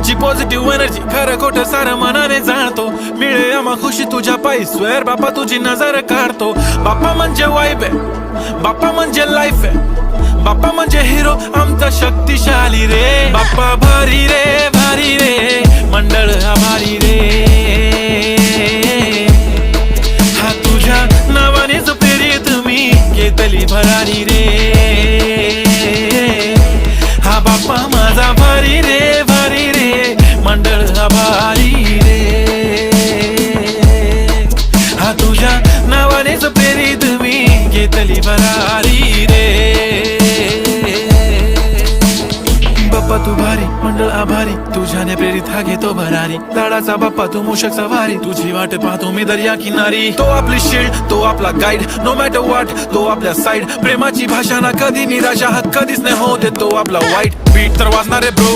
तुमची positive energy खरं खोटं सारं मनाने जाणतो. मिळे आम्हा खुशी तुझ्या पायी स्वेर बाप्पा तुझी नजर काढतो. बाप्पा म्हणजे वाईब आहे, बाप्पा म्हणजे लाईफ आहे, बाप्पा म्हणजे हिरो आमचा शक्तिशाली रे. बाप्पा भारी रे भारी रे, मंडळ आभारी रे. हा तुझ्या नावानेच प्रेरित मी घेतली भरारी रे. हा बाप्पा माझा भारी रे भारी रे, मंडळ आभारी रे. हा तुझ्या नावानेच प्रेरित मी घेतली भरारी रे. बाप्पा तू भारी मंडळ आभारी, तुझ्याने प्रेरित हा घेतो भरारी. लाडाचा बाप्पा तू मूषक सवारी, तुझी वाट पाहतो मी दर्या किनारी. तो आपली शील्ड तो आपला गाईड, नो मॅटर व्हॉट तो आपल्या साईड. प्रेमाची भाषा ना कधी निराशा, हा कधीच नाही होत तो आपला वाईट. बीट तर वाजणारे ब्रो